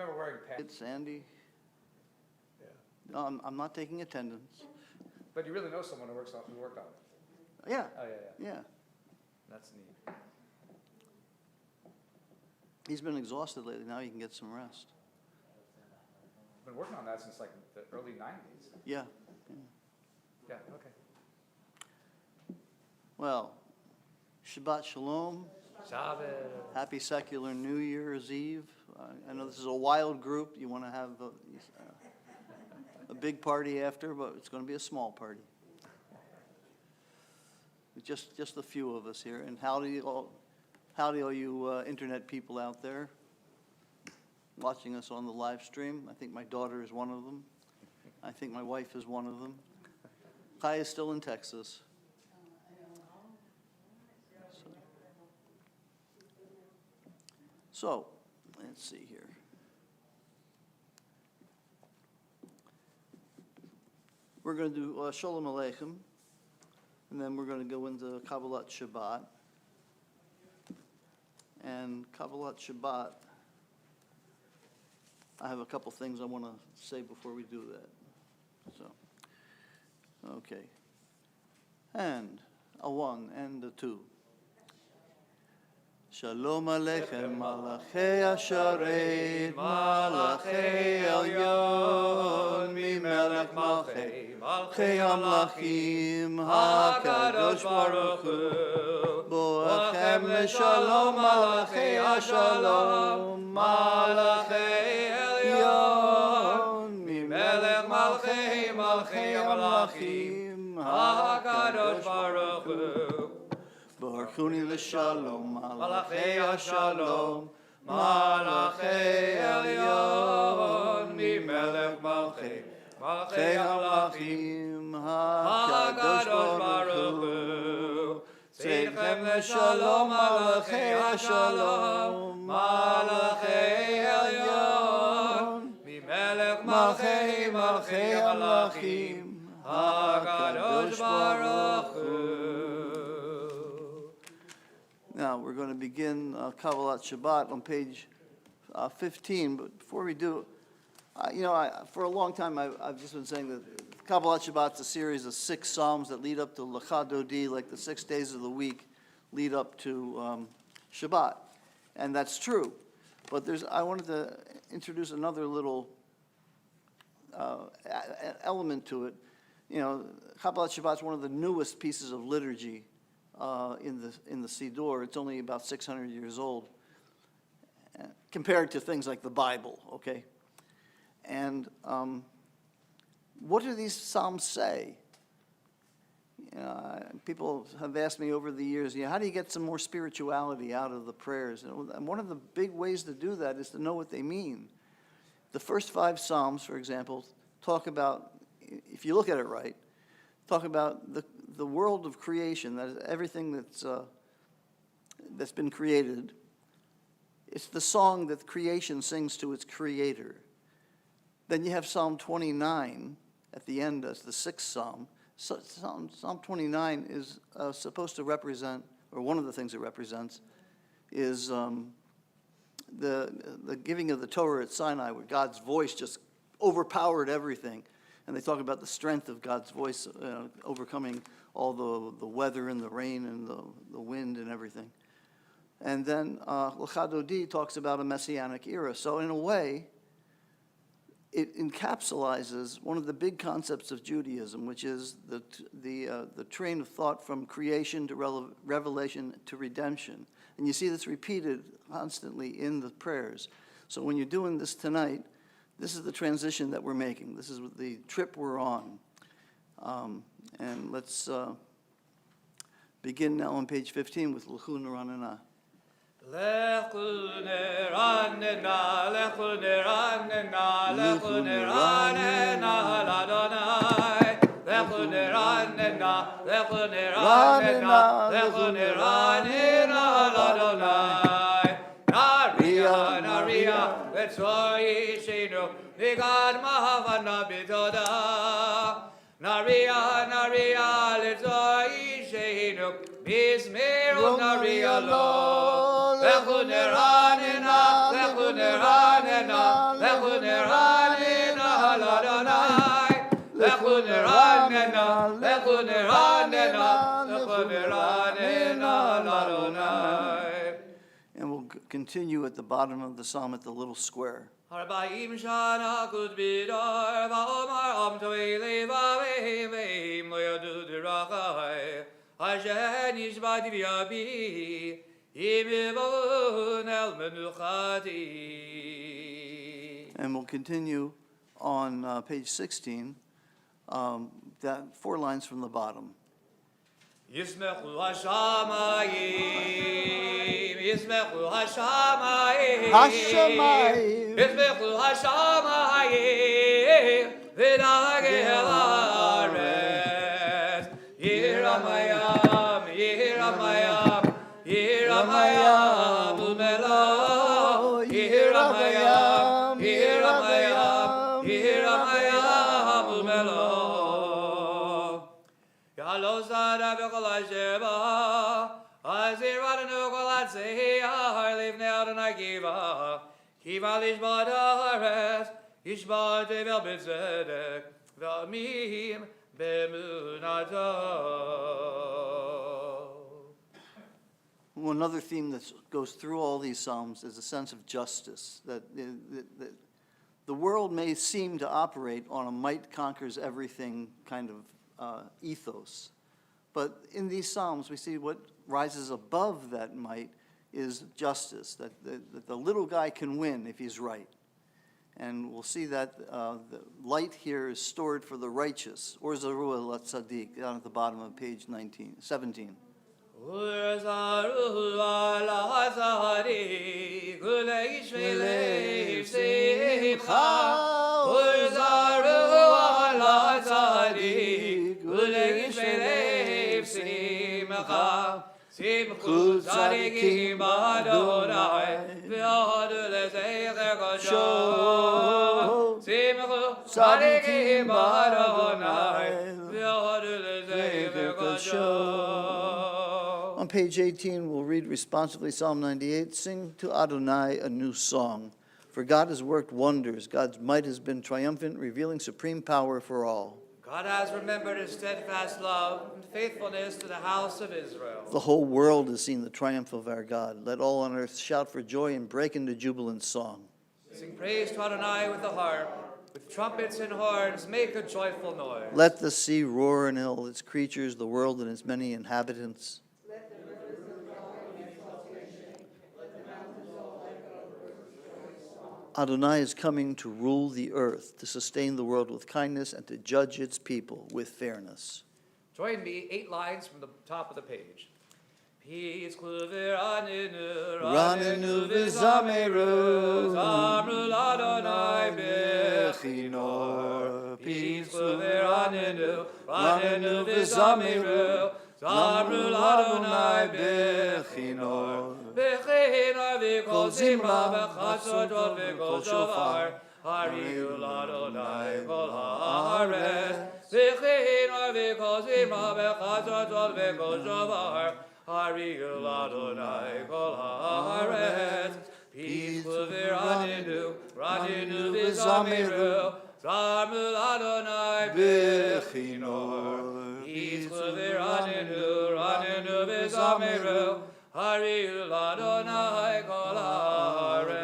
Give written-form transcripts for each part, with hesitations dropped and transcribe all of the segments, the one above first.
remember wearing pants. It's Sandy. Yeah. No, I'm not taking attendance. But you really know someone who worked on it. Yeah. Oh, yeah. Yeah. That's neat. He's been exhausted lately. Now he can get some rest. I've been working on that since like the early 90s. Yeah. Yeah, okay. Well, Shabbat Shalom. Shabbos. Happy secular New Year's Eve. I know this is a wild group. You want to have a big party after, but it's going to be a small party. Just a few of us here. And howdy all you internet people out there watching us on the live stream. I think my daughter is one of them. I think my wife is one of them. Kai is still in Texas. So, let's see here. We're going to do Shalom Aleichem, and then we're going to go into Kabbalah Shabbat. And Kabbalah Shabbat, I have a couple things I want to say before we do that. So, okay. And a one and a two. Shalom Aleichem, Malachei Asharet, Malachei Elyon, Mimelech Malchei, Malchei Amlachim, HaKadosh Baruch Hu, Boachem Leshalom, Malachei Ashalom, Malachei Elyon, Mimelech Malchei, Malchei Amlachim, HaKadosh Baruch Hu. Baruchuni l'shalom, Malachei Ashalom, Malachei Elyon, Mimelech Malchei, Malchei Amlachim, HaKadosh Baruch Hu. Tzedchem l'shalom, Malachei Ashalom, Malachei Elyon, Mimelech Malchei, Malchei Amlachim, HaKadosh Baruch Hu. Now, we're going to begin Kabbalah Shabbat on page 15, but before we do, for a long time I've just been saying that Kabbalah Shabbat's a series of 6 psalms that lead up to Lecha Dodi, like the 6 days of the week lead up to Shabbat, and that's true. But I wanted to introduce another little element to it. Kabbalah Shabbat's one of the newest pieces of liturgy in the Siddur. It's only about 600 years old compared to things like the Bible, okay? And what do these psalms say? People have asked me over the years, how do you get some more spirituality out of the prayers? And one of the big ways to do that is to know what they mean. The first 5 psalms, for example, talk about, if you look at it right, talk about the world of creation, that is everything that's been created. It's the song that creation sings to its creator. Then you have Psalm 29 at the end as the 6th psalm. So Psalm 29 is supposed to represent, or one of the things it represents, is the giving of the Torah at Sinai, where God's voice just overpowered everything. And they talk about the strength of God's voice overcoming all the weather and the rain and the wind and everything. And then Lecha Dodi talks about a messianic era. So in a way, it encapsulates one of the big concepts of Judaism, which is the train of thought from creation to revelation to redemption. And you see this repeated constantly in the prayers. So when you're doing this tonight, this is the transition that we're making. This is the trip we're on. And let's begin now on page 15 with Lechu Neranena. Lechu Neranena, Lechu Neranena, Lechu Neranena, Adonai. Lechu Neranena, Lechu Neranena, Lechu Neranena, Adonai. Naria, Naria, Letzoi Shenu, Nigad Mahavana Bitoda. Naria, Naria, Letzoi Shenu, Bismeru Naria Lo. Lechu Neranena, Lechu Neranena, lechu neranena l'Adonai, lechu neranena, lechu neranena, lechu neranena l'Adonai. And we'll continue at the bottom of the psalm at the little square. Arba'im shana kud bidar va'omar am to'ele va've'im ve'im lo yadu dirachai Hashem nishbati v'yabi imivon el menuchati. And we'll continue on page 16, that 4 lines from the bottom. Yismechu hashamayim, Yismechu hashamayim, Hashamayim. Yismechu hashamayim, v'nageh haaretz, Yiramayam, Yiramayam, Yiramayam, umelo, Yiramayam, Yiramayam, Yiramayam, umelo. Yalozada v'kol ha'sheba, Aziranu kol ha'tzehiyah, Livnei Adonai kiva, Kiva lishbat ha'aretz, Yishbat tevel b'tzedek, V'amim b'emunato. Well, another theme that goes through all these psalms is a sense of justice, that the world may seem to operate on a might conquers everything kind of ethos. But in these psalms, we see what rises above that might is justice, that the little guy can win if he's right. And we'll see that the light here is stored for the righteous, or Zaruah Latzadik, down at the bottom of page 17. Simchu tzadikim Adonai, v'yodu l'zecher kodshom. Simchu tzadikim Adonai, v'yodu l'zecher kodshom. On page 18, we'll read responsively Psalm 98, Sing to Adonai a new song. For God has worked wonders. God's might has been triumphant, revealing supreme power for all. God has remembered his steadfast love and faithfulness to the house of Israel. The whole world has seen the triumph of our God. Let all on earth shout for joy and break into jubilant song. Sing praise to Adonai with the harp, with trumpets and horns, make a joyful noise. Let the sea roar and all its creatures, the world and its many inhabitants. Adonai is coming to rule the earth, to sustain the world with kindness, and to judge its people with fairness. Join me 8 lines from the top of the page. Peace raninu, raninu v'zameru, zamru Adonai bechinor. Peace raninu, raninu v'zameru, zamru Adonai bechinor. Bechinor v'kol zimra v'chatzot v'kol shofar, hariu l'Adonai kol haaretz. Bechinor v'kol zimra v'chatzot v'kol shofar, hariu l'Adonai kol haaretz. Peace v'raninu, raninu v'zameru, zamru Adonai bechinor. Peace v'raninu, raninu v'zameru, hariu l'Adonai kol haaretz.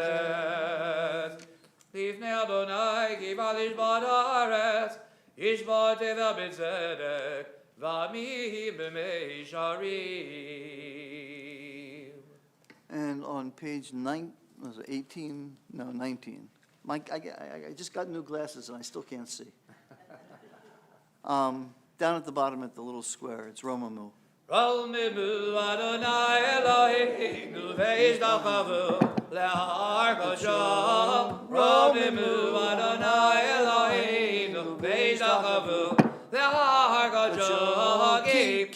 Livnei Adonai kiva lishbat haaretz, yishbat tevel b'tzedek, v'amim b'mei sharim. And on page 19. Mike, I just got new glasses and I still can't see. Down at the bottom at the little square, it's Romamu. Romamu Adonai Eloheinu ve'ishtachavu le'har kodshom. Romamu Adonai Eloheinu ve'ishtachavu le'har kodshom. Ki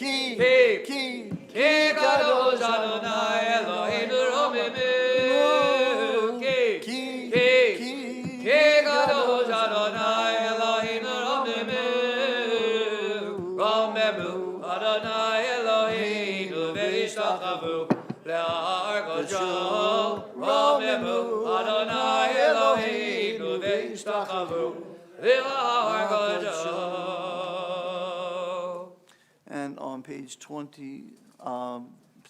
kadosh Adonai Eloheinu romamu. Ki kadosh Adonai Eloheinu romamu. Romamu Adonai Eloheinu ve'ishtachavu le'har kodshom. Romamu Adonai Eloheinu השתחוו לקדשו. And on page 20,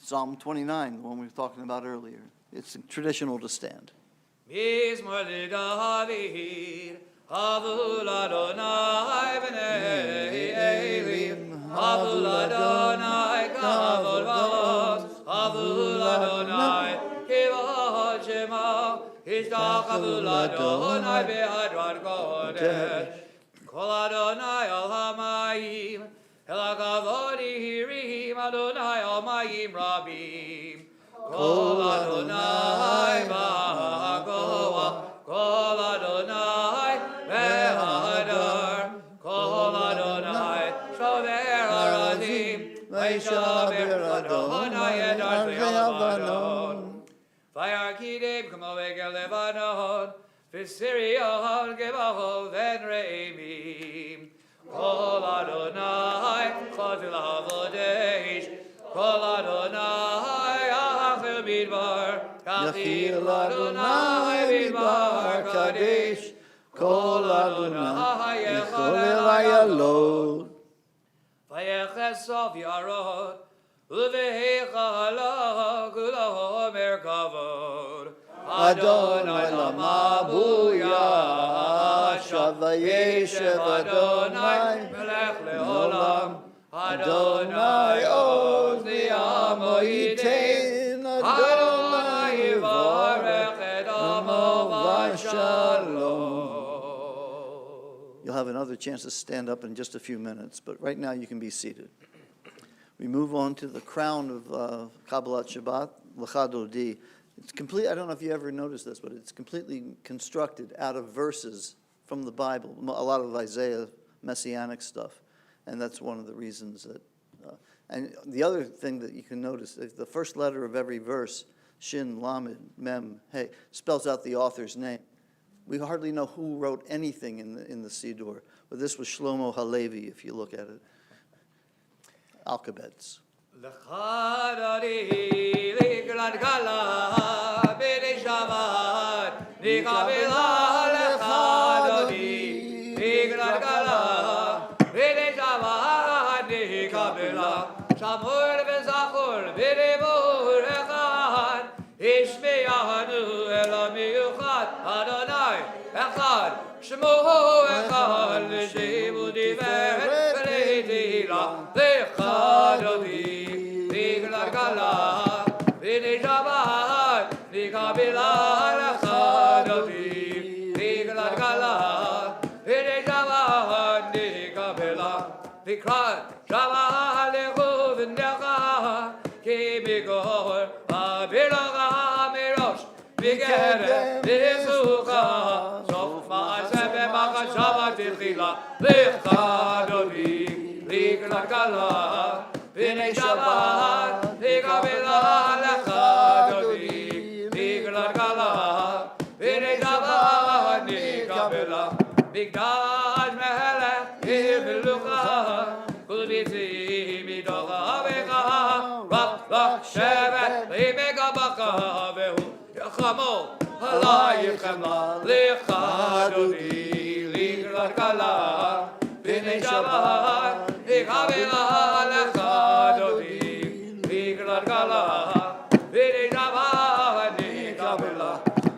Psalm 29, the one we were talking about earlier. It's traditional to stand. מזמור לדוד, הלו לאדוני בני אלים, הלו לאדוני כבוד ועוז, הלו לאדוני כבוד שמו, השתחוו לאדוני בהדרת קודש. כל אדוני על המים, אל הכבוד יהירים, אדוני על מים רבים. כל אדוני בגובה, כל אדוני בהדר, כל אדוני שובר ארזים, וישבר אדוני את ארצי הלבנון. וירקידם כמו בגל לבנון, וסיריון גבעות בין רעמים. כל אדוני חוטא לעבודש, כל אדוני יאכל מדבר, יאכיל אדוני מדבר קדיש, כל אדוני יכול אל איילון. ויחס סוף יערות, ובהיכלו כולו מרכבות. אדוני למבול ישב, וישב אדוני מלך לעולם. אדוני עוז לעמו ייתן, אדוני יברך את עמו בשלום. You'll have another chance to stand up in just a few minutes, but right now you can be seated. We move on to the crown of Kabbalah Shabbat, L'chadodi. It's complete. I don't know if you ever noticed this, but it's completely constructed out of verses from the Bible, a lot of Isaiah messianic stuff. And that's one of the reasons that, and the other thing that you can notice, is the first letter of every verse, Shin, Lamed, Mem, Hey, spells out the author's name. We hardly know who wrote anything in the Siddur, but this was Shlomo Halevi, if you look at it. Alphabets. שמור וזכור בדיבור אחד, ישמענו אל המיוחד, אדוני אחד, שמו אחד, לשם ותפארת ולתהילה, לכדודי, לכלכלה, ולשבת, לקבלה, לכדודי, לכלכלה, ולשבת, לקבלה, לקראת שבת לכו ונדחה, כי בגור אבירכה מראש, בקדם לסוכה, סוף מעשה במחשבה תחילה, לכדודי, לכלכלה, ונשבת, לקבלה, לכדודי, לכלכלה, ונשבת, לקבלה, מקדש מלך מלוכה, כל ביצים מתוך אביך, רק שבט למגבך, והוא יחמו עלייך חמלה, לכדודי, לכלכלה, ונשבת, לקבלה, לכדודי, לכלכלה, ונשבת, לקבלה,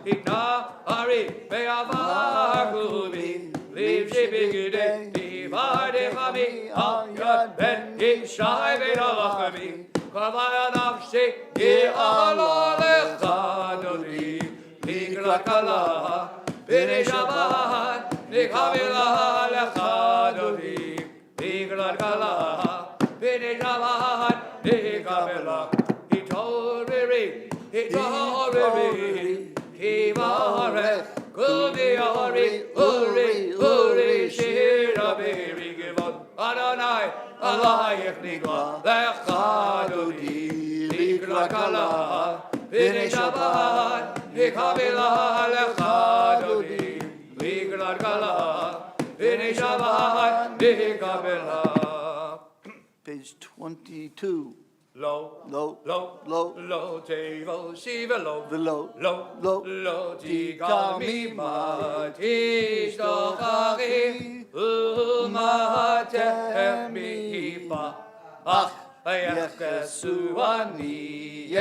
התנה הרי בעבר גובי, ליב שבגדי דיברתך בי, על יד בן ישי בן הלחמי, קבע נפשי יעלה לכדודי, לכלכלה, ונשבת, לקבלה, לכדודי, לכלכלה, ונשבת, לקבלה, התעוררי, כי ברך כל ביארי, אורי שיר אבירי גבעות, אדוני עלייך נגלה, לכדודי, לכלכלה, ונשבת, לקבלה, לכדודי, לכלכלה, ונשבת, לקבלה. Page 22. Lo, lo, lo, lo, lo, tevo, shiva, lo, velo, lo, lo, lo, ti kalmima, ti shtochari, umatem mipa, ach, yechesu ani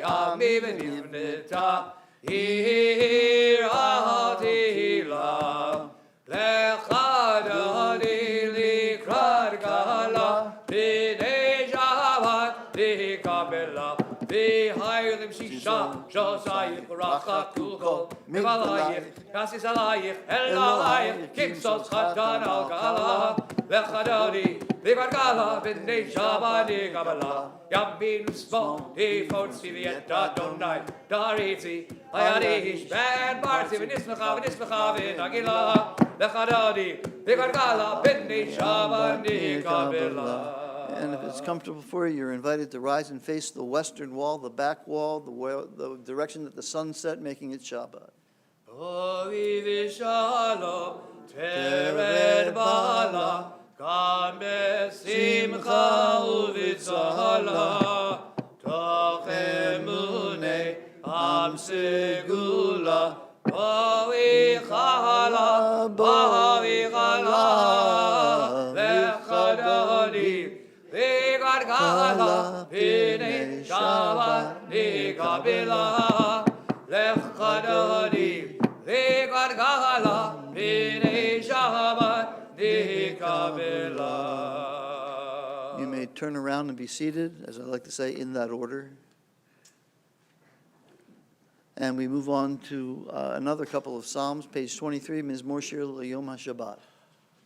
ami v'nivneta, irati la, lechad ani likrad gala, b'nei Shabbat, Kabbalah, v'haylim shisha, shosayich rachaku kol, mivalayich, kasis alayich, el alayich, kimsos chatan al gala, lechadoni, v'gargala, b'nei Shabbat, Kabbalah, yamin usmo, tifotzi v'yet Adonai, daritzi, hayadish, ben barzi, v'nismecha, v'nagila, lechadoni, v'gargala, b'nei Shabbat, Kabbalah. And if it's comfortable for you, you're invited to rise and face the western wall, the back wall, the direction that the sun set, making it Shabbat. Ovi v'shalom, tered bala, kan besimcha uvitzala, toch emune am segula, bavi chala, lechadoni, v'gargala, b'nei Shabbat, Kabbalah, lechadoni, v'gargala, b'nei Shabbat, Kabbalah. You may turn around and be seated, as I like to say, in that order. And we move on to another couple of Psalms, page 23, Mizmor Shir L'Yom HaShabbat.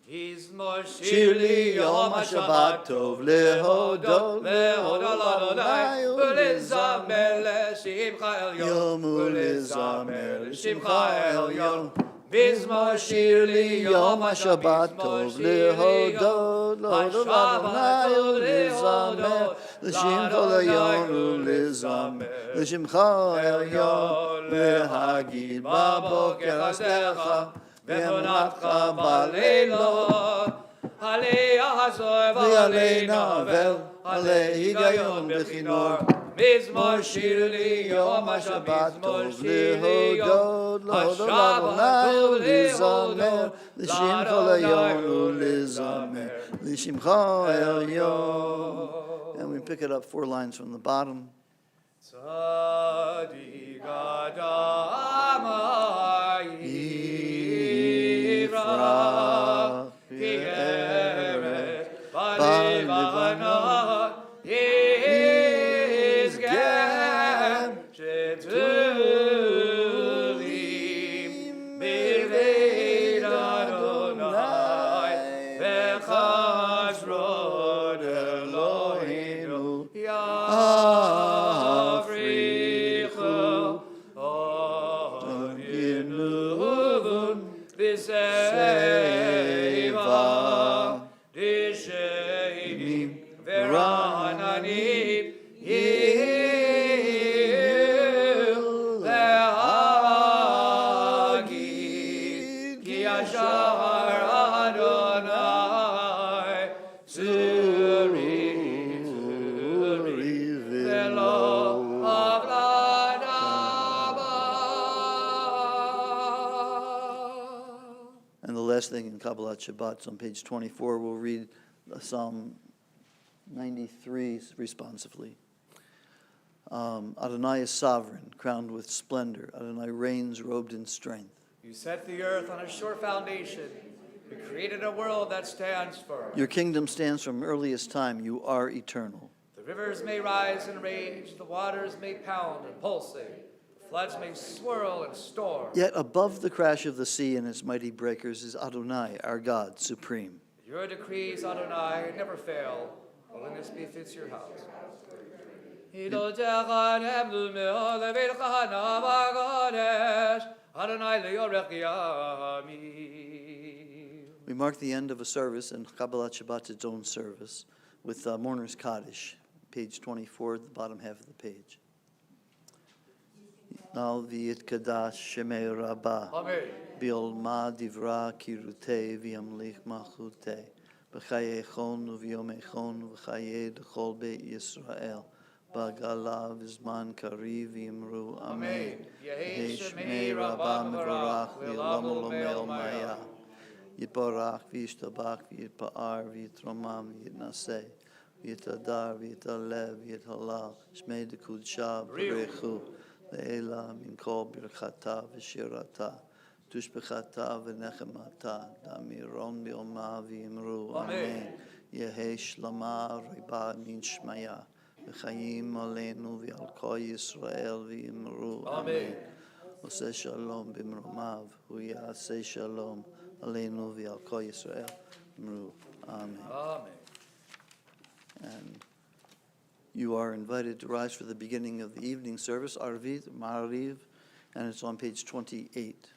Mizmor shir li yom HaShabbat tov lehodot l'Adonai u'lezamer l'shimcha elyon u'lezamer l'shimcha elyon. Mizmor shir li yom HaShabbat tov lehodot l'Adonai u'lezamer l'shimcha elyon u'lezamer l'shimcha elyon lehagid b'boker aslecha ואמונתך בלילות, עלי החזור ועלי נבל, עלי היגיון בכינור, מזמור שיר לי יום השבת, טוב להודות, השבת טוב להודות, לשמך לעליון ולזמר, לשמך העליון. And we pick it up 4 lines from the bottom. Tzadik Adonai Kieret Balivana Yizgem Shetulim B'Veit Adonai V'chazrod Eloheinu Yavrichu On Yinuvun B'Seiva D'Sheinim V'Rananim Yil Le'agid Ki Yashar Adonai Tzuri V'Lo And the last thing in Kabbalah Shabbat, on page 24, we'll read Psalm 93 responsively. Adonai is sovereign, crowned with splendor. Adonai reigns, robed in strength. You set the earth on a sure foundation. You created a world that stands firm. Your kingdom stands from earliest time. You are eternal. The rivers may rise and rage, the waters may pound and pulsate, the floods may swirl and storm. Yet above the crash of the sea and its mighty breakers is Adonai, our God, supreme. Your decrees, Adonai, never fail. Holiness befits your house. We mark the end of a service, and Kabbalah Shabbat its own service, with Mourner's Kaddish, page 24, the bottom half of the page. Now v'yit kadash shemei rabbah, Amen. bi'olma divra kirutei v'yamlich malchutei, בחיי חון וביומי חון וחיי דכל בית ישראל. בגלה וזמן קריב ויאמרו אמן. יהי שמי רבה מבורך לעולם ולעולמי עלמיה. יתברך וישתבח ויתפאר ויתרומם ויתנשא ויתהדר ויתהלל ויתהלל. שמי דקודשה ברכו לעילה מן כל ברכתה ושירתה. תושבחתה ונחמתה, דמירון בעלמה ויאמרו אמן. יהי שלמה רבה מן שמיה, וחיים עלינו ועל כל ישראל ויאמרו אמן. עושה שלום במרומיו, הוא יעשה שלום עלינו ועל כל ישראל, אמרו amen. Amen. And you are invited to rise for the beginning of the evening service, Arvit, Ma'ariv, and it's on page 28.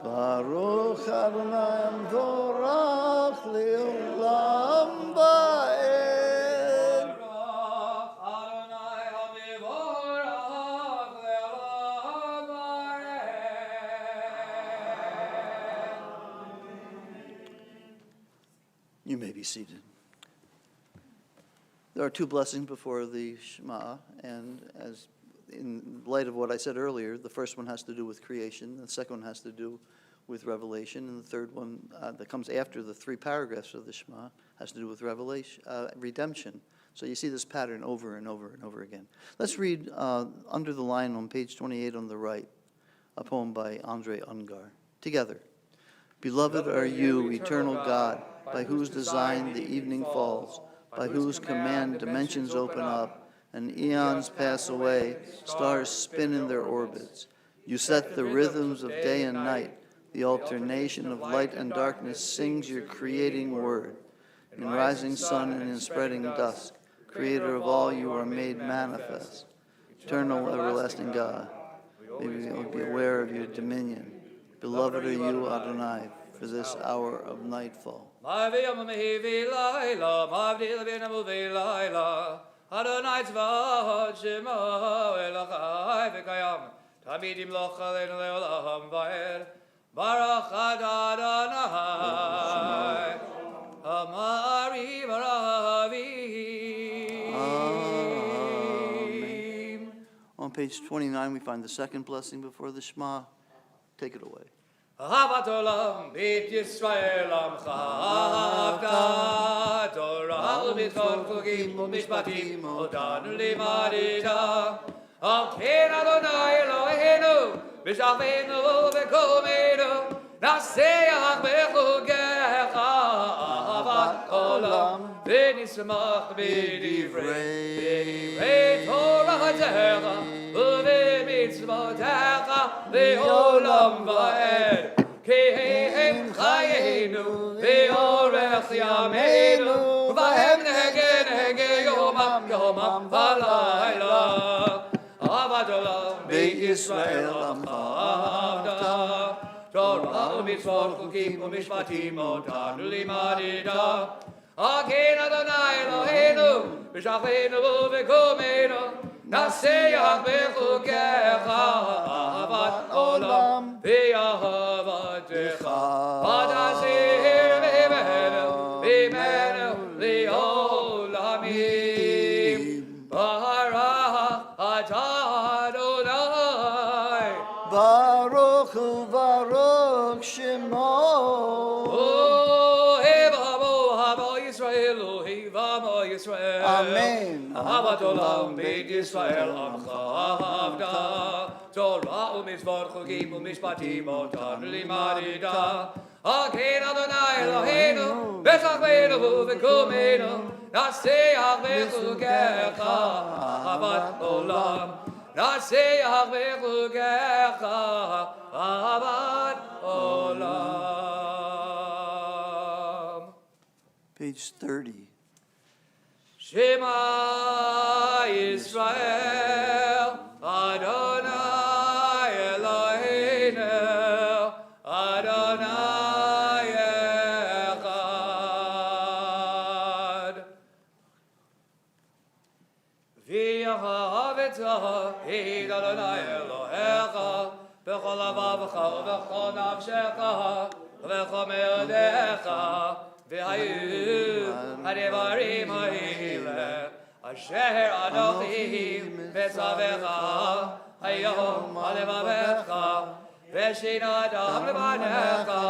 Baruch Adonai Amvorach Leolam Ba'ed. You may be seated. There are two blessings before the Shema, and as in light of what I said earlier, the first one has to do with creation, the second one has to do with revelation, and the third one that comes after the three paragraphs of the Shema has to do with revelation, redemption. So you see this pattern over and over and over again. Let's read under the line on page 28 on the right, a poem by Andre Ungar. Together. Beloved are you, eternal God, by whose design the evening falls, by whose command dimensions open up, and eons pass away, stars spin in their orbits. You set the rhythms of day and night, the alternation of light and darkness sings your creating word. In rising sun and in spreading dusk, creator of all, you are made manifest. Eternal, everlasting God, may we all be aware of your dominion. Beloved are you, Adonai, for this hour of nightfall. Adonai tzva'ot Shema Elachai v'kayam Tamid imloch aleinu le'olam va'ed Baruch Adonai Amari Baravim. On page 29, we find the second blessing before the Shema. Take it away. Ahavat olam beit Yisrael amcha avta Torah u'mitzvot chugim u'mishpatim otanu limadita Al ken Adonai Eloheinu b'shachenu v'komenu Naseach b'chugecha ahavat olam v'nismach b'divrei Toratecha u'v'mitzvotecha le'olam va'ed Kehem chayenu ve'orech yameinu V'hem nege yomam v'layla Ahavat olam beit Yisrael amcha avta Torah u'mitzvot chukim u'mishpatim otanu limadita Aken Adonai Eloheinu b'shachenu v'komenu Naseach b'chukecha ahavat olam v'ahavatcha V'tazir v'imenu li'olamim Barach atah Adonai Baruch hu Baruch Shemo. Amen. Ahavat olam beit Yisrael amcha avta Torah u'mitzvot chugim u'mishpatim otanu limadita Aken Adonai Eloheinu b'shachenu v'komenu Naseach b'chukecha ahavat olam Naseach b'chukecha ahavat olam. Page 30. Shema Yisrael, Adonai Eloheinu, Adonai Echad. V'yahad V'aretza Hid Adonai Elohecha B'chol avavecha V'chol nafshecha V'chol me'odecha V'hayu Hadivarim ha'ile Asher Anochi V'tzavecha Hayom Halevavecha V'shina Adam Levanecha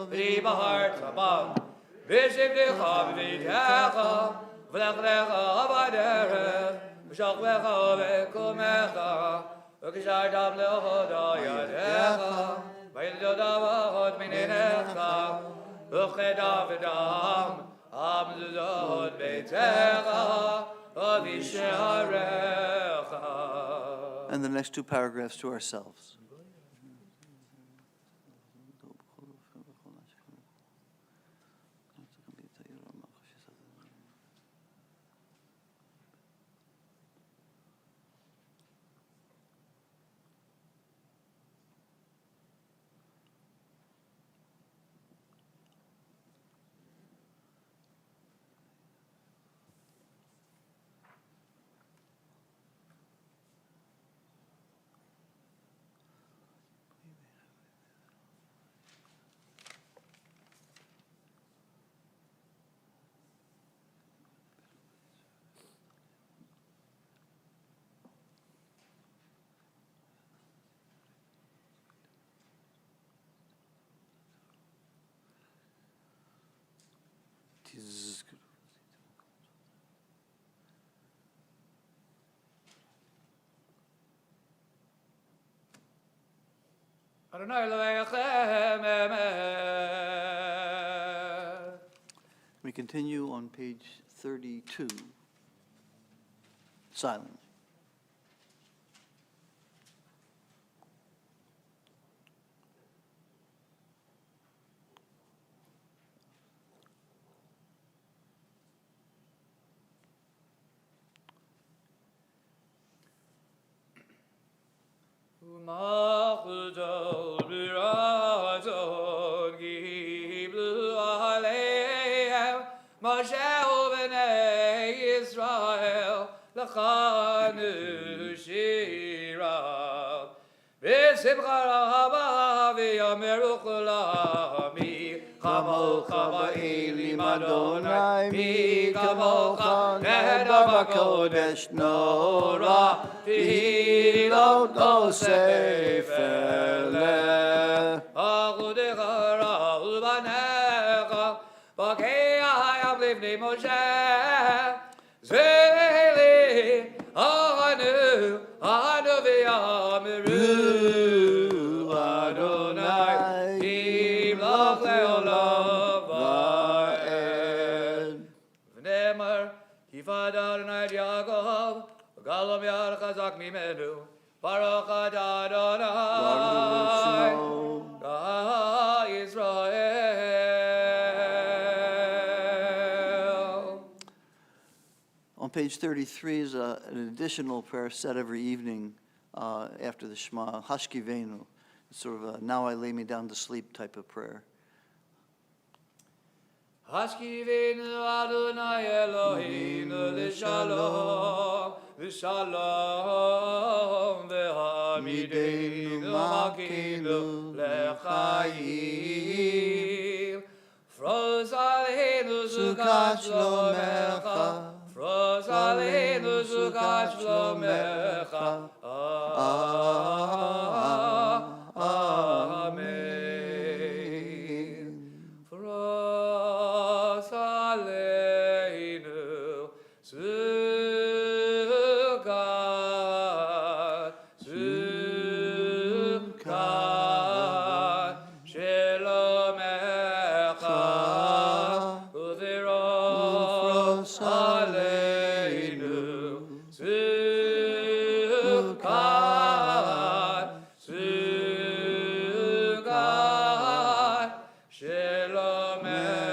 V'ribahar Tabam V'shivdecha V'vitecha V'lechlecha V'aderech V'shachvecha V'kumecha V'kishar Dam Lehoda Yadecha V'yildodavahot Mininecha V'cheda V'dam Amzudot Beitecha V'visharecha. And the next two paragraphs to ourselves. Adonai Elohechem Emet. We continue on page 32, silent. Machudol b'razon giblu aleim Moshe u'bnei Yisrael l'chanu shira v'simcha raba v'yameru kulami Kamocha ba'ilim Adonai pi kamocha nehda b'kodesh nora V'hilot osef eleh Achudecha ra'u banecha B'kei hayam livnei Moshe Zeli Anu v'yameru Adonai Yimloch le'olam va'ed V'nemar Kifad Adonai et Yaakov Galam yad chazak mimenu, Baruch Adonai, God Israel. On page 33 is an additional prayer said every evening after the Shema, Hashkivenu. It's sort of a now I lay me down to sleep type of prayer. Hashkivenu Adonai Eloheinu l'shalom, l'shalom v'hamideinu makinu l'chaim. Froz aleinu sukat shlomecha, froz aleinu sukat shlomecha. Amen. Froz aleinu sukat, sukat shlomecha. Uviros aleinu sukat, sukat shlomecha.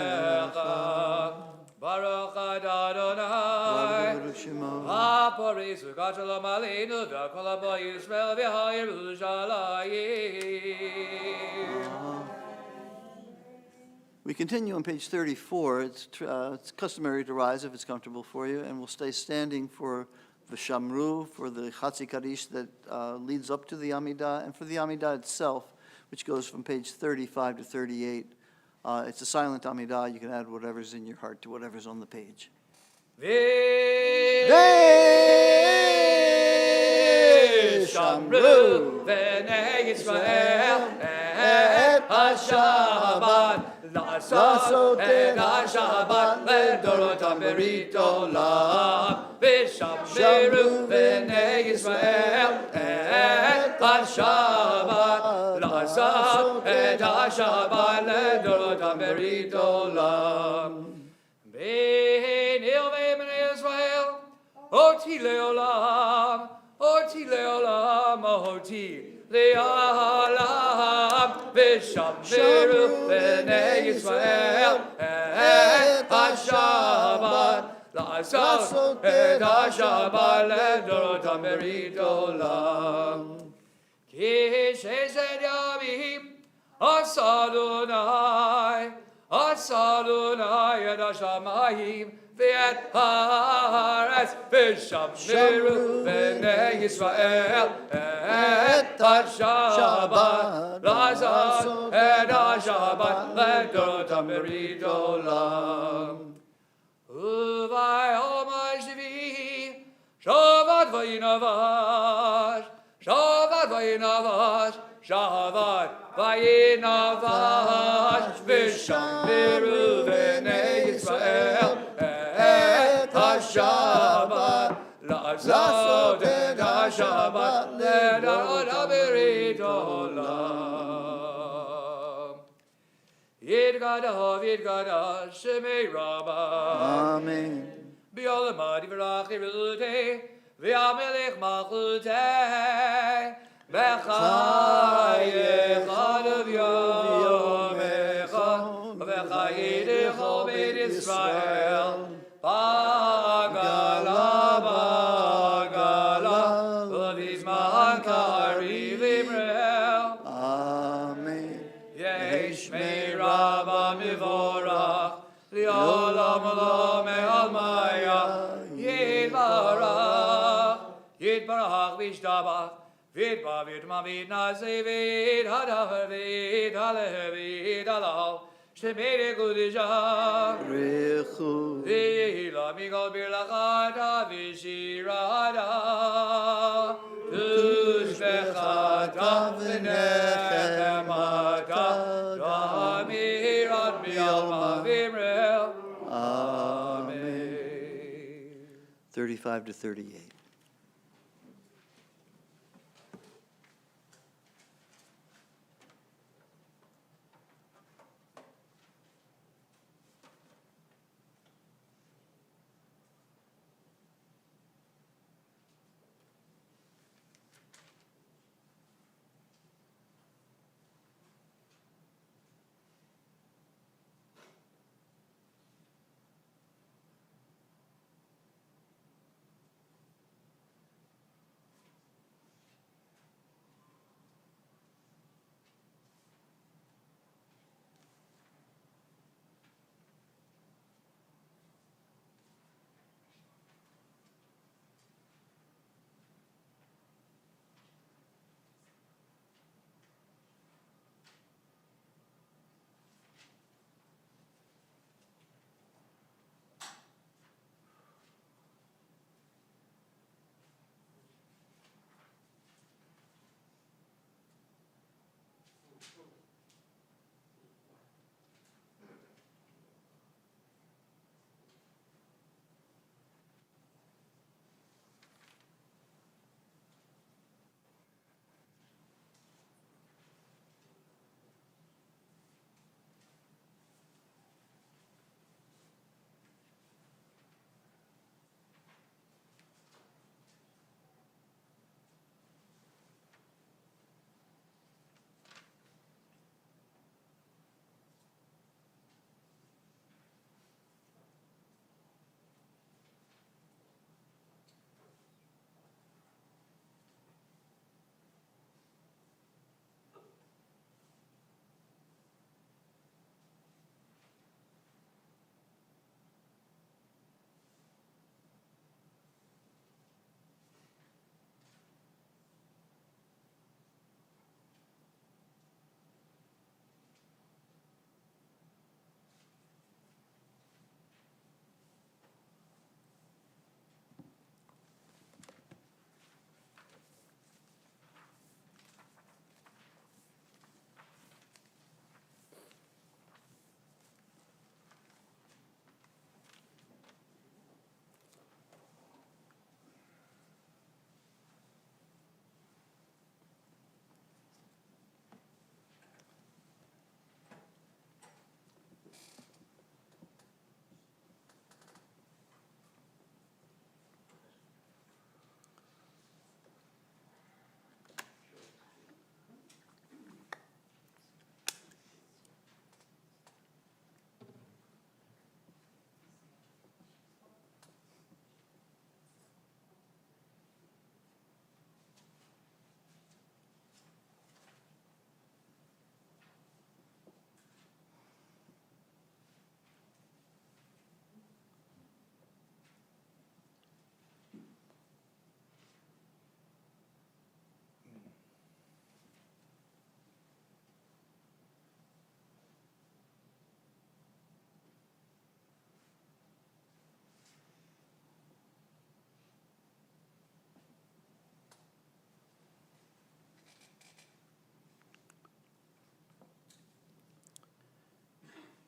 Baruch Adonai. Ha'pori sukat shalom aleinu v'kol haba Yisrael v'ha'Yerushalayim. We continue on page 34. It's customary to rise if it's comfortable for you, and we'll stay standing for V'shamru for the Chatzi Kaddish that leads up to the Amidah, and for the Amidah itself, which goes from page 35 to 38. It's a silent Amidah. You can add whatever's in your heart to whatever's on the page. V'shamru v'nei Yisrael et ha-Shabbat לעשות את השבת לדורותם ברית עולם ושמרו בני ישראל את השבת לעשות את השבת לדורותם ברית עולם בני ובני ישראל אותי לעולם אותי לעולם אותי לעולם ושמרו בני ישראל את השבת לעשות את השבת לדורותם ברית עולם כי ששת ימים עשה אדוני את השמיים ואת הארץ ושמרו בני ישראל את השבת לעשות את השבת לדורותם ברית עולם וביום השביעי שבת וינבש שבת וינבש שבת וינבש ושמרו בני ישראל את השבת לעשות את השבת לדורותם ברית עולם יתקדש שמי רבה Amen. בעולמות יברך חירותי והמלך מלכותי בחייך עד יומך וחיי לכל בית ישראל בעגלה בעגלה ובזמן קריב אמרהו Amen. יש שמי רבה מבורך לעולם עולם מעלמיה יתברך וישתבח ויתברך ויתמה ויתנשא ויתהדר ויתהלל ויתהלל שמי לקודשה Rechu. תהילה מכל ברלכתה ושירתה תושבחתה ונחמתה תמירת בעלמא ואמרהו Amen. 35 to 38.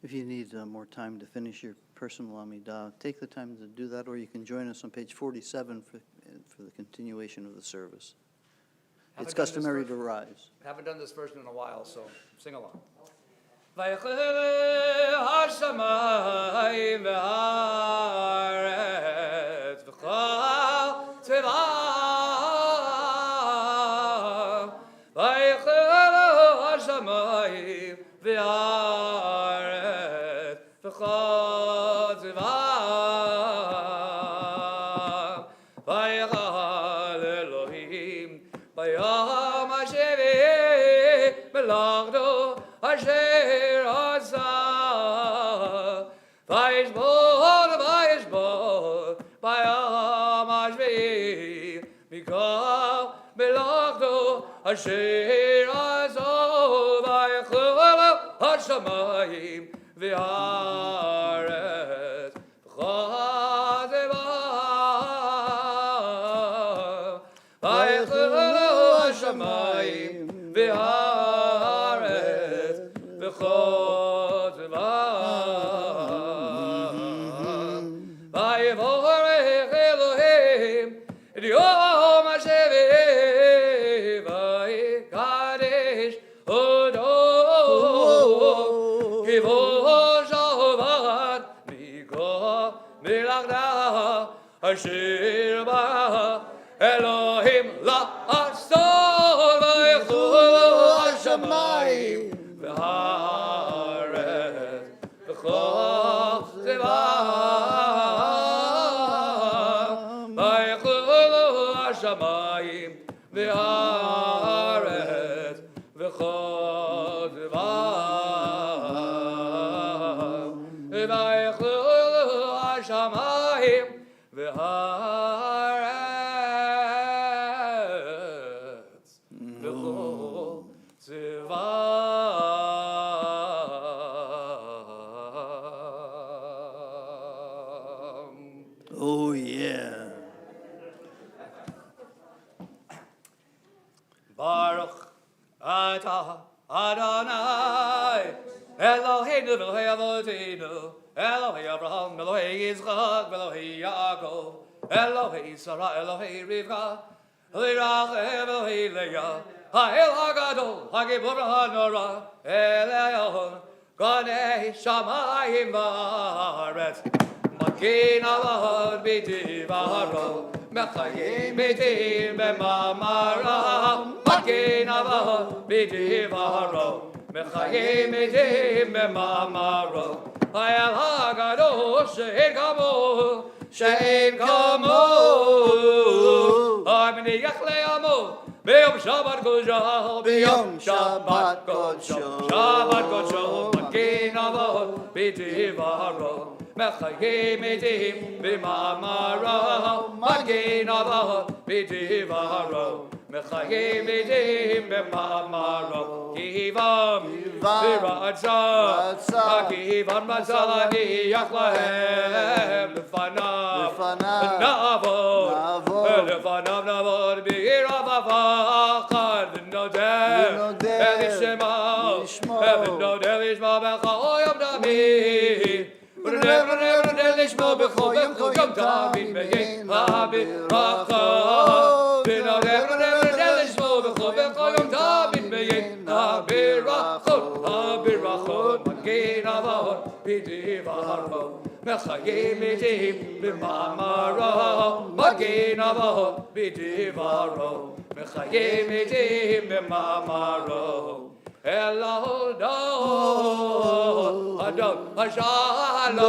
If you need more time to finish your personal Amidah, take the time to do that, or you can join us on page 47 for the continuation of the service. It's customary to rise. Haven't done this version in a while, so sing along. ויחל השמיים והארץ וכל צבאם. ויחל השמיים והארץ וכל צבאם. ויחל אלוהים ביום השביעי מלאכתו אשר עשה. וישבות ביום השביעי מכל מלאכתו אשר עשה. ויחל השמיים והארץ וכל צבאם. ויחל השמיים והארץ וכל צבאם. ויברך אלוהים את יום השביעי ויקדש אותו כבוד שבת מכל מלאכתה אשר בא אלוהים לעשות. ויחלו השמיים והארץ וכל צבאם. ויחלו השמיים והארץ וכל צבאם. ויחלו השמיים והארץ וכל צבאם. Oh, yeah. Baruch atah Adonai Eloheinu Elohei Avoteinu Elohei Abraham Elohei Yitzchak Elohei Yaakov Elohei Sarah Elohei Rivka Lirachem Elohei Leah Ha'el HaGadol HaGibor HaNorah Elion Ganei Shamayim Va'aretz Makin Avod B'Divaro Mechayim B'Dim B'Mamara Makin Avod B'Divaro Mechayim B'Dim B'Mamara Ha'el HaGadol She'en Kamo Ha'miniach Le'amo B'Yom Shabbat Kodsho B'Yom Shabbat Kodsho Shabbat Kodsho Makin Avod B'Divaro Mechayim B'Dim B'Mamara Makin Avod B'Divaro Mechayim B'Dim B'Mamara Kivam V'Ratzah Kivam Ratzah Niach Lahem Lefanav Navod Lefanav Navod B'Irav Avachad V'Nodeh Elishema V'Nodeh Lishma B'Chol Yom Tamid Lishma B'Chol Yom Tamid Be'yin HaBiracha V'Nodeh Lishma B'Chol Yom Tamid Be'yin HaBirachot Makin Avod B'Divaro Mechayim B'Dim B'Mamara Makin Avod B'Divaro Mechayim B'Dim B'Mamara Elodon Adon HaShalom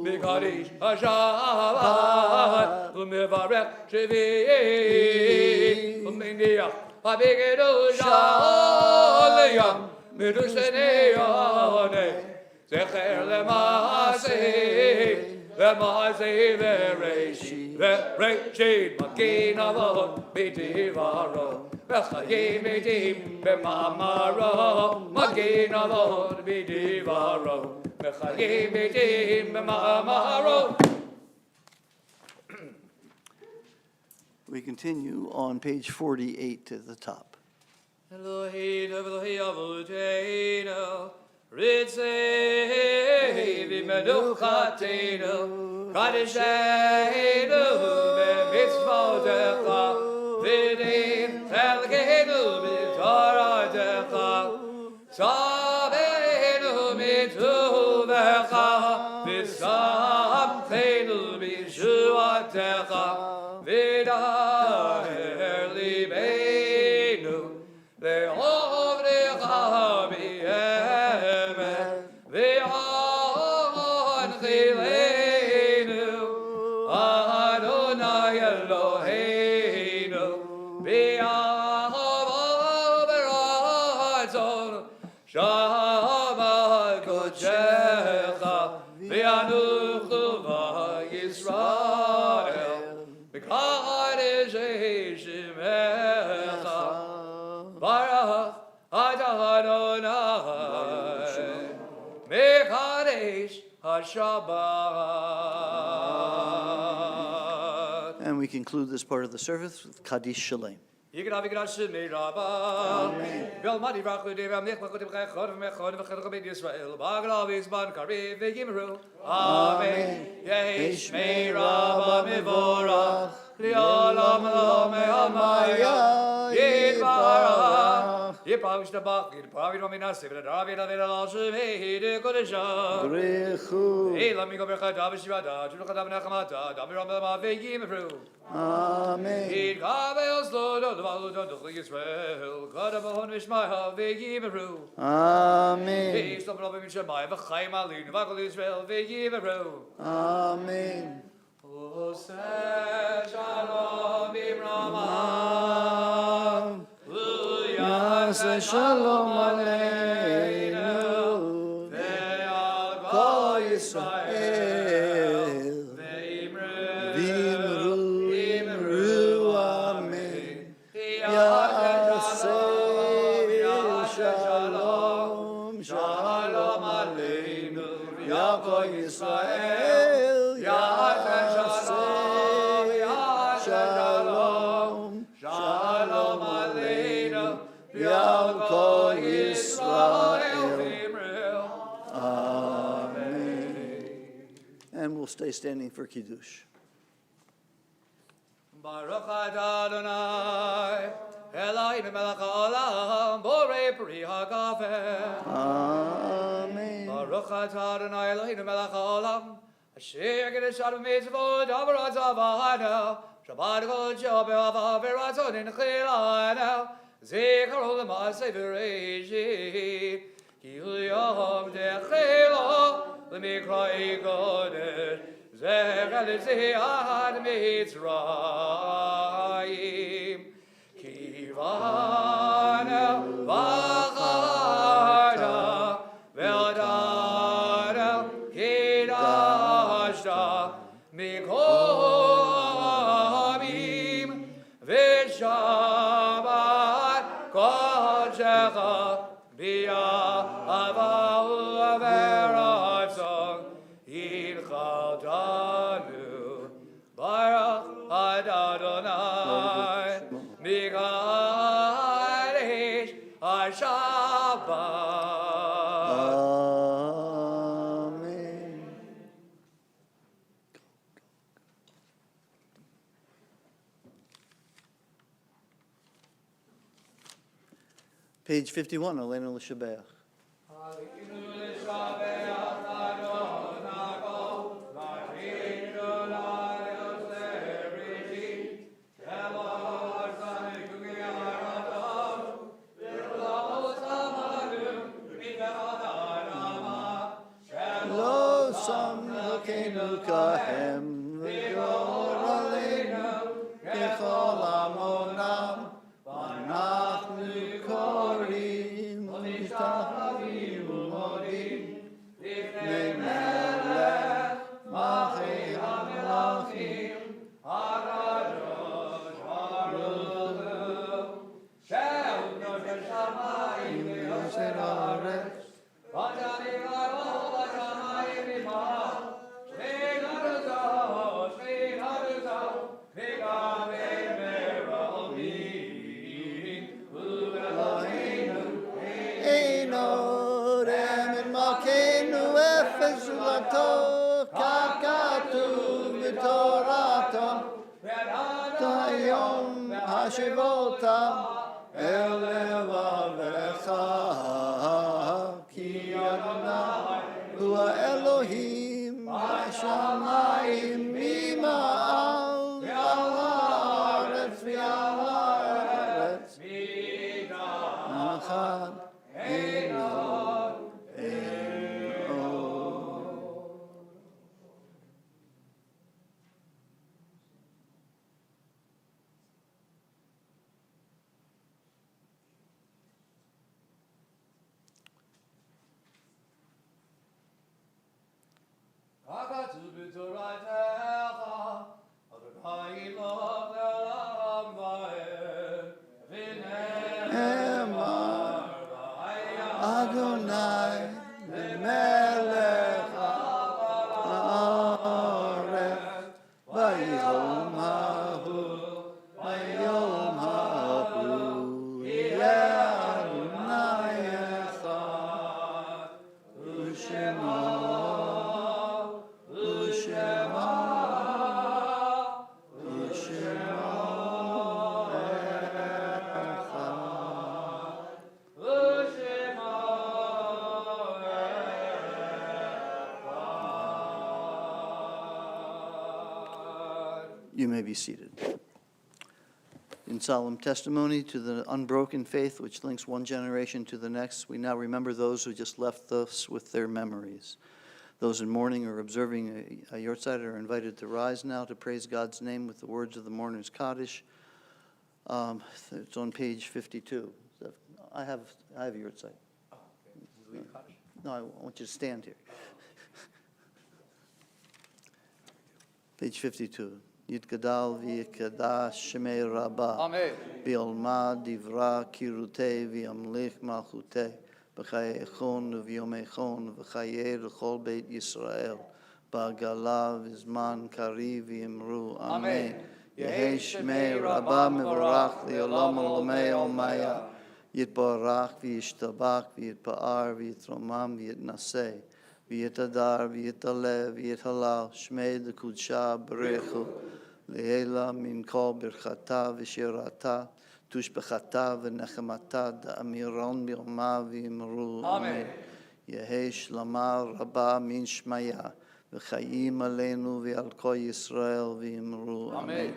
Mikadish HaShabbat U'Mevarech Shvi'i U'Miniach HaBigedusha Aliyam Midushenei Yonei Zecher Lema'aseh Lema'aseh Ve'Reishit Makin Avod B'Divaro Mechayim B'Dim B'Mamara Makin Avod B'Divaro Mechayim B'Dim B'Mamara. We continue on page 48 to the top. Eloheinu Elohei Avoteinu Ritzei v'menuchatenu, kadeshenu b'mitzvotecha, v'din chelkenu b'toratecha, tzavenu mituvecha, v'samchenu b'shuatecha, v'daher libeinu, ve'ovnecha b'emet, ve'anchilenu, Adonai Eloheinu, ve'ahava b'ratzon, Shama kodecha, ve'anuchu v'Yisrael, v'kadesh Shemecha, Baruch Adonai, Mekadesh HaShabbat. And we conclude this part of the service with Kaddish Shalem. Yigdav Shemei Rabbah. Belmadi Rachu Devam Nechmachot V'Chod V'Mechod V'Chod V'Chod Yisrael. Baglav Yisban Karev V'Yimru. Amen. Yehi Shmei Rabbah Mevorach. Li'olam Lo Me'amaya. Yitbarach. Yipav Shtabach. Yipav Yidvam Minaseh. V'Dav Yidam Yidam Shemei Dekodesha. Brechu. Elam Migo Berchadav Shivada. Shuvachadav Nachamata. Dav Yidam Yidam V'Yimru. Amen. Yitkabeos Lo Yisrael, God of Ahon Vishmaya, Ve'yimeru. Amen. Ve'yishtom Rabim Shemai, V'chaim Alin, V'achol Yisrael, Ve'yimeru. Amen. Oseh Shalom B'Ramah, Yaseh Shalom Aleinu, Ve'al Kol Yisrael, Yisrael, Ve'imru, V'imru, Amen. Shalom, Shalom Aleinu, Ya'akol Yisrael, Shalom, Shalom Aleinu, Ya'akol Yisrael. Amen. And we'll stay standing for Kiddush. Baruch Adonai, Eloheinu melech haolam, borei peri hagafen. Amen. Baruch Adonai, Eloheinu melech haolam, asher gedeshanu mitzvot, avarat zavahanu, shabbat kodesh be'ava v'ratzon inchilanu, zikaron l'maaseh v'reishit, ki hu yom dechilo, l'mikroi kodesh, Zecher l'ziad Mitzrayim, Kivana v'acharta, ve'odata kidashta, mikomim, v'shabbat kodecha, v'yahavahu v'ratzon, Yidchadanu, Baruch Adonai, Mikadesh HaShabbat. Amen. Page 51, Aleinu L'Shabeach. Lo sam Elokeinu kahem v'yor aleinu kechol amonam v'anachnu korim u'nishtachvim u'modim lifnei melech malchei hamelachim hakadosh baruch hu shehu noshel shamayim v'yosher haaretz כתוב בתורתו, היום השבותה אל לבבך, כי אדוני הוא האלוהים בשמיים ממעל, ועל הארץ ועל הארץ, אחד אינו Adonai melech haaretz bayom hahu yeh Adonai echad u'shema u'shema u'shema You may be seated. In solemn testimony to the unbroken faith which links one generation to the next, we now remember those who just left us with their memories. Those in mourning or observing a yortzeit are invited to rise now to praise God's name with the words of the mourner's Kaddish. It's on page 52. I have yortzeit. Oh, okay. No, I want you to stand here. Page 52. Yitgadal v'yikadash shemei rabba. Amen. V'yolma divra kirutei v'yamlich malchutei. B'chayei echon v'yom echon v'chayei l'chol beit Yisrael. Ba'gala v'zman kari v'yimru. Amen. Yehei shemei rabba mevorach li'olam olamei omaya. Yitbarach v'yishtabach v'yitpa'ar v'yitromam v'yitnaseh. V'yitadar v'yitalev v'yithalal shmei d'kudsha b'rechu. Le'ela min kol birchata v'shirata, tushbechata v'nechemata da'amiron b'yoma v'yimru. Amen. Yehei shlama rabba min shmaya, v'chayim aleinu v'al kol Yisrael v'yimru. Amen.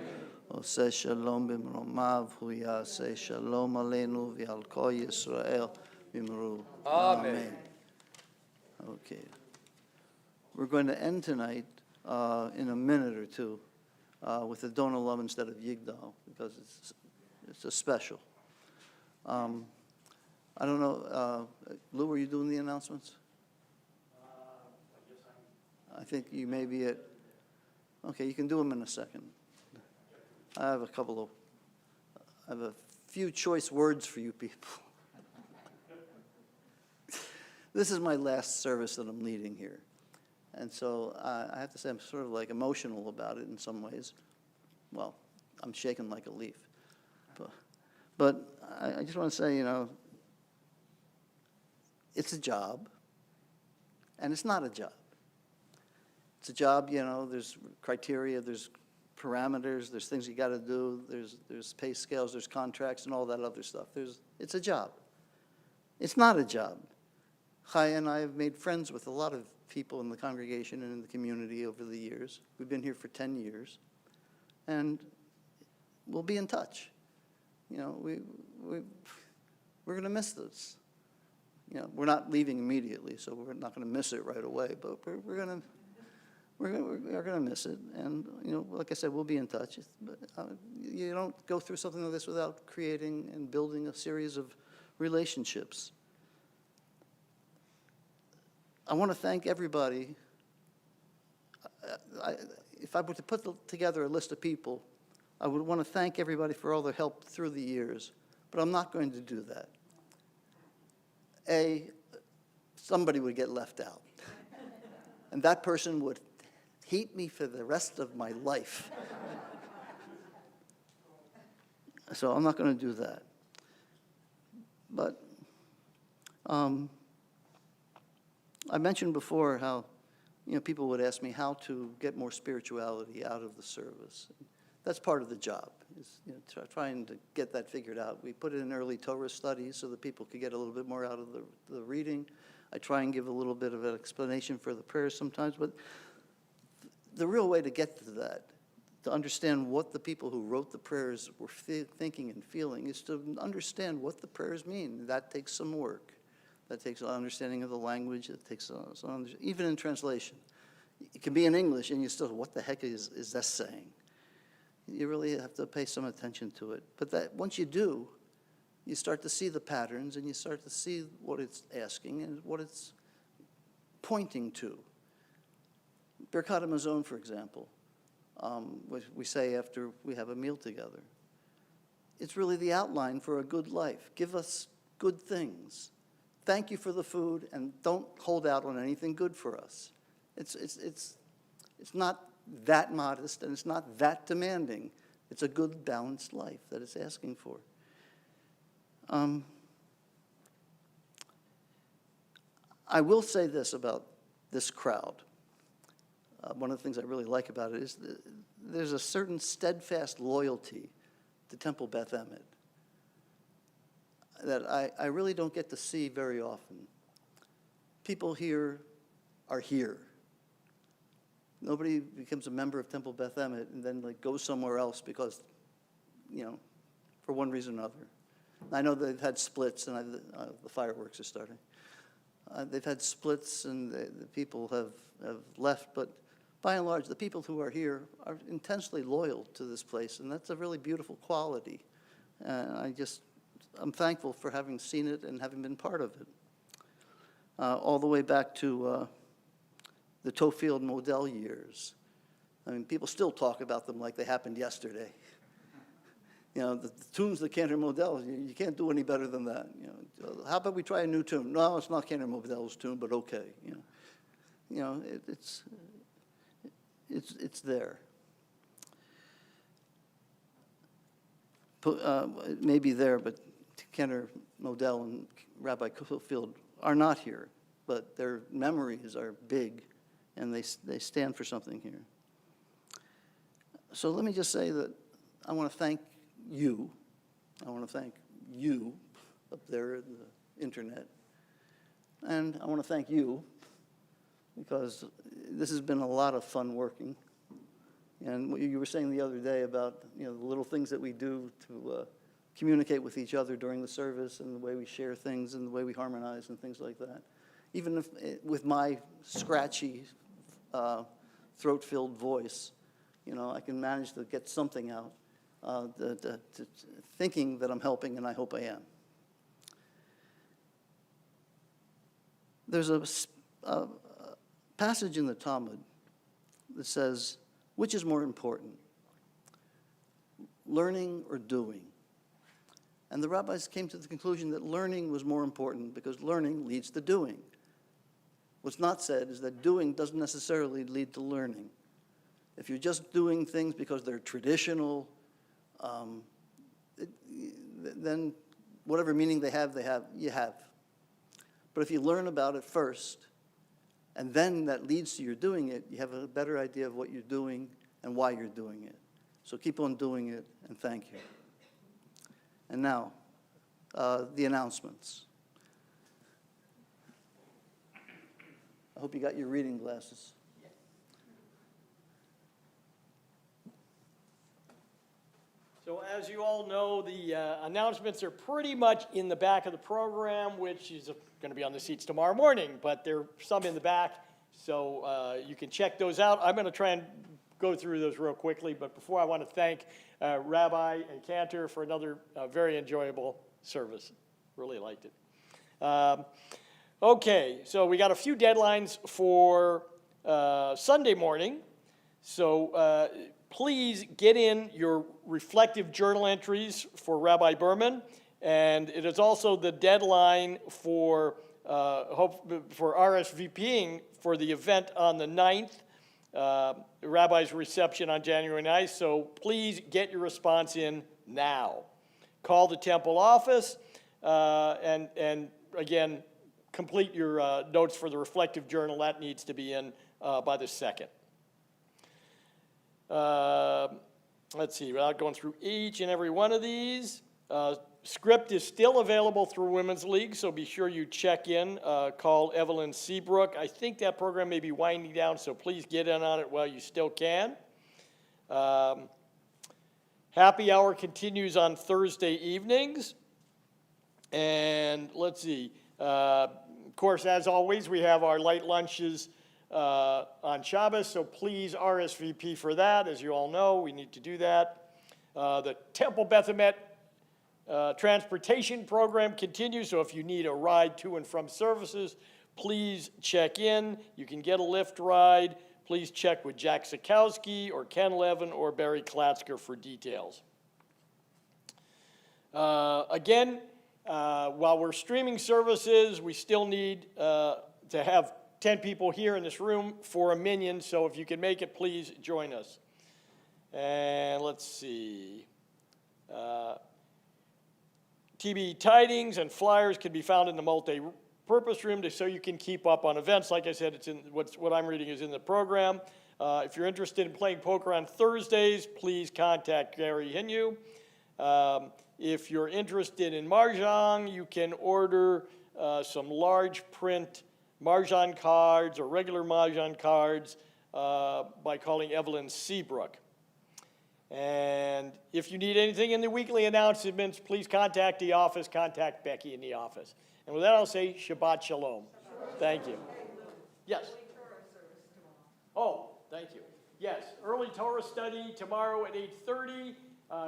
Oseh shalom b'mromav, hu yaseh shalom aleinu v'al kol Yisrael v'yimru. Amen. Okay. We're going to end tonight in a minute or two with the Dona Love instead of Yigdal, because it's a special. I don't know, Lou, are you doing the announcements? I think you may be at, okay, you can do them in a second. I have a few choice words for you people. This is my last service that I'm leading here. And so I have to say I'm sort of like emotional about it in some ways. Well, I'm shaking like a leaf. But I just want to say, it's a job, and it's not a job. It's a job, there's criteria, there's parameters, there's things you got to do, there's pay scales, there's contracts, and all that other stuff. It's a job. It's not a job. Chai and I have made friends with a lot of people in the congregation and in the community over the years. We've been here for 10 years, and we'll be in touch. We're going to miss this. We're not leaving immediately, so we're not going to miss it right away, but we're going to miss it. And, like I said, we'll be in touch. But you don't go through something like this without creating and building a series of relationships. I want to thank everybody. If I were to put together a list of people, I would want to thank everybody for all their help through the years, but I'm not going to do that. Somebody would get left out, and that person would hate me for the rest of my life. So I'm not going to do that. But I mentioned before how people would ask me how to get more spirituality out of the service. That's part of the job, is trying to get that figured out. We put it in early Torah studies so that people could get a little bit more out of the reading. I try and give a little bit of an explanation for the prayers sometimes, but the real way to get to that, to understand what the people who wrote the prayers were thinking and feeling, is to understand what the prayers mean. That takes some work. That takes an understanding of the language. It takes even in translation. It can be in English, and you still, what the heck is that saying? You really have to pay some attention to it. But that once you do, you start to see the patterns, and you start to see what it's asking and what it's pointing to. Birkat Hamazon, for example, we say after we have a meal together. It's really the outline for a good life. Give us good things. Thank you for the food, and don't hold out on anything good for us. It's not that modest, and it's not that demanding. It's a good, balanced life that it's asking for. I will say this about this crowd. One of the things I really like about it is there's a certain steadfast loyalty to Temple Beth Emet that I really don't get to see very often. People here are here. Nobody becomes a member of Temple Beth Emet and then goes somewhere else because, for one reason or another. I know they've had splits, and the fireworks are starting. They've had splits, and the people have left, but by and large, the people who are here are intensely loyal to this place, and that's a really beautiful quality. I'm thankful for having seen it and having been part of it. All the way back to the Tofield Model years. I mean, people still talk about them like they happened yesterday. The tunes that Cantor Model, you can't do any better than that. How about we try a new tune? No, it's not Cantor Model's tune, but okay. It's there. It may be there, but Cantor Model and Rabbi Tofield are not here, but their memories are big, and they stand for something here. So let me just say that I want to thank you. I want to thank you up there in the internet. And I want to thank you because this has been a lot of fun working. And what you were saying the other day about the little things that we do to communicate with each other during the service, and the way we share things, and the way we harmonize and things like that. Even if with my scratchy, throat-filled voice, I can manage to get something out, thinking that I'm helping, and I hope I am. There's a passage in the Talmud that says, which is more important, learning or doing? And the rabbis came to the conclusion that learning was more important because learning leads to doing. What's not said is that doing doesn't necessarily lead to learning. If you're just doing things because they're traditional, then whatever meaning they have, you have. But if you learn about it first, and then that leads to your doing it, you have a better idea of what you're doing and why you're doing it. So keep on doing it, and thank you. And now, the announcements. I hope you got your reading glasses. So as you all know, the announcements are pretty much in the back of the program, which is going to be on the seats tomorrow morning, but there are some in the back, so you can check those out. I'm going to try and go through those real quickly, but before I want to thank Rabbi and Cantor for another very enjoyable service. Really liked it. Okay, so we got a few deadlines for Sunday morning. So please get in your reflective journal entries for Rabbi Berman, and it is also the deadline for RSVPing for the event on the 9th, the Rabbi's reception on January 9th, so please get your response in now. Call the temple office, and again, complete your notes for the reflective journal. That needs to be in by the 2nd. Let's see, without going through each and every one of these, script is still available through Women's League, so be sure you check in. Call Evelyn Seabrook. I think that program may be winding down, so please get in on it while you still can. Happy hour continues on Thursday evenings. And let's see, of course, as always, we have our light lunches on Shabbos, so please RSVP for that. As you all know, we need to do that. The Temple Beth Emet transportation program continues, so if you need a ride to and from services, please check in. You can get a Lyft ride. Please check with Jack Sikowski or Ken Levin or Barry Klatzker for details. Again, while we're streaming services, we still need to have 10 people here in this room for a minyan, so if you can make it, please join us. And let's see. TB tidings and flyers can be found in the multi-purpose room so you can keep up on events. Like I said, it's in what I'm reading is in the program. If you're interested in playing poker on Thursdays, please contact Gary Hinu. If you're interested in Mahjong, you can order some large print Mahjong cards or regular Mahjong cards by calling Evelyn Seabrook. And if you need anything in the weekly announcements, please contact the office, contact Becky in the office. And with that, I'll say Shabbat Shalom. Thank you. Yes? Oh, thank you. Yes, early Torah study tomorrow at 8:30.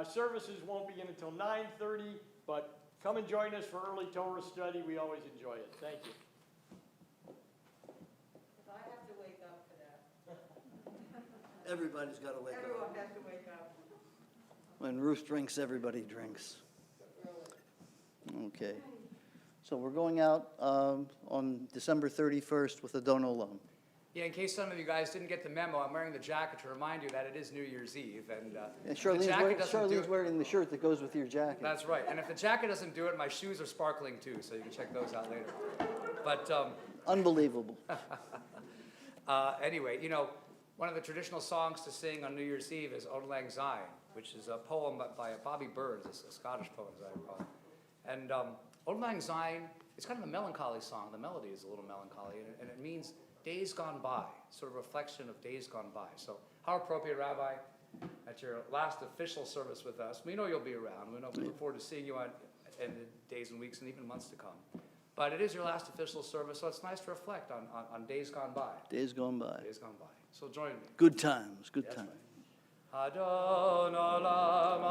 Services won't begin until 9:30, but come and join us for early Torah study. We always enjoy it. Thank you. I have to wake up for that. Everybody's got to wake Everyone up. has to wake up. When Ruth drinks, everybody drinks. Okay. So we're going out on December 31st with a Don Olam. Yeah, in case some of you guys didn't get the memo, I'm wearing the jacket to remind you that it is New Year's Eve, and And if the jacket doesn't do Charlene's it, wearing the shirt that goes with your jacket. that's right. And if the jacket doesn't do it, my shoes are sparkling too, so you can check those out later. But Unbelievable. anyway, you know, one of the traditional songs to sing on New Year's Eve is Auld Lang Syne, which is a poem by Bobby Burns, a Scottish poem, as I recall. And Auld Lang Syne, it's kind of a melancholy song. The melody is a little melancholy, and it means days gone by, sort of reflection of days gone by. So how appropriate, Rabbi, at your last official service with us. We know you'll be around. We look forward to seeing you in the days and weeks and even months to come. But it is your last official service, so it's nice to reflect on days gone by. Days gone by. Days gone by. So join me. Good times, good That's times. right. Adon olam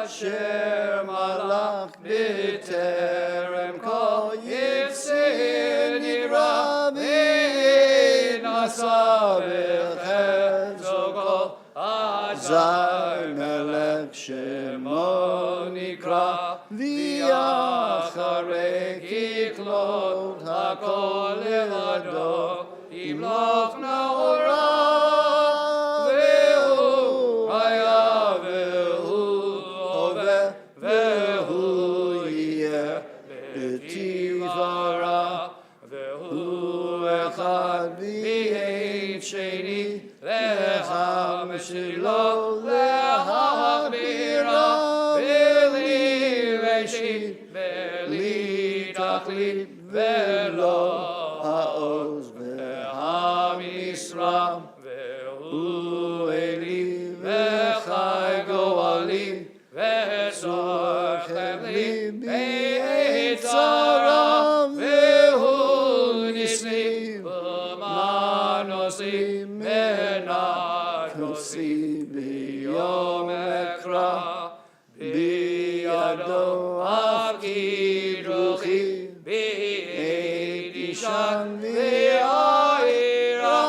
asher malach b'terem kol yitzir nira v'nasa v'chezo kol azar melech shemo nikra v'acharei kiklot hakol levado imloch na'ora Shilo lehavira veli veshit veli tachlit velo haoz vehamisra vehu eli vechai goali vesorchem li beitzara vehu nisli v'manosi mena Nosi biyom ekra biyado akiruchi biyedishan biyayira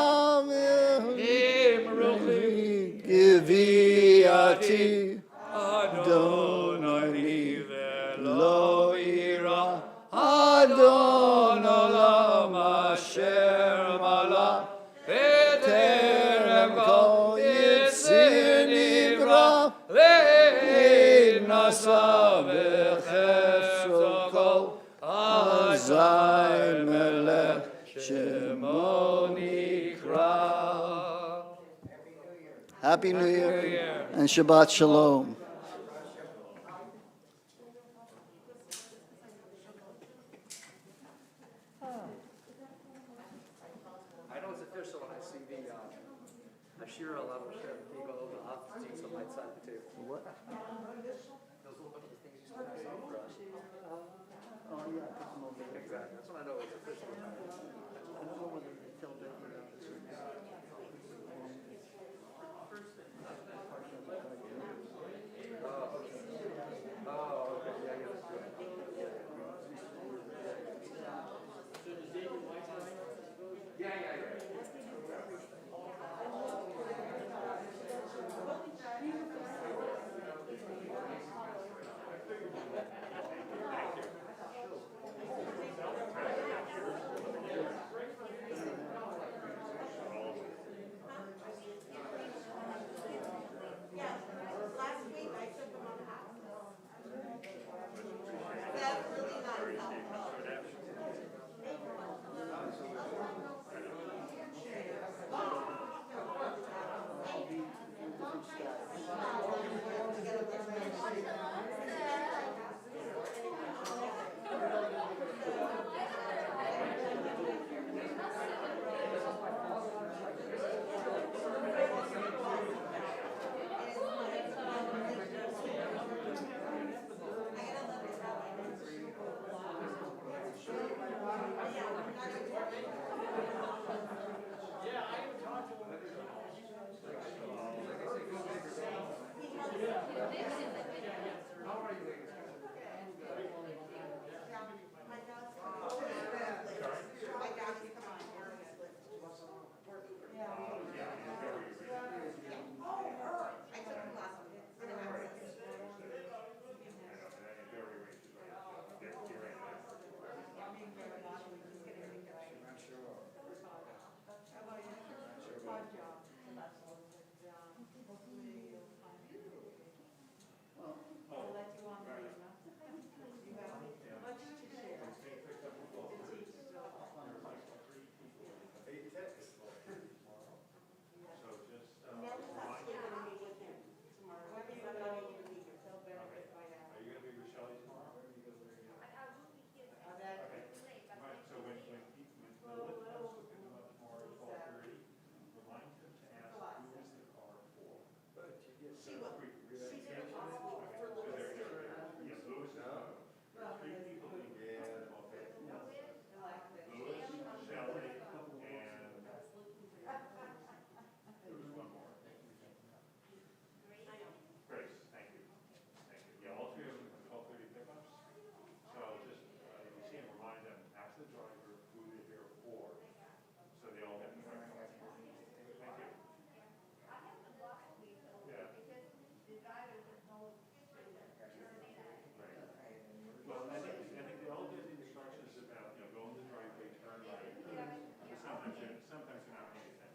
imruchi giviyati Adonai li velo ira Adon olam asher malach b'terem kol Nasa v'chefzo kol azai melech shemo nikra Happy New Year. Year. And Shabbat Shalom. I know it's official when I see the Ashira Alam Hashem, he go over the opposites on my side of the table. What? Those little things you used to pass out for us. Oh, yeah, put some over there. Exactly, that's when I know it's official. I don't know whether they tell Becky about this or not.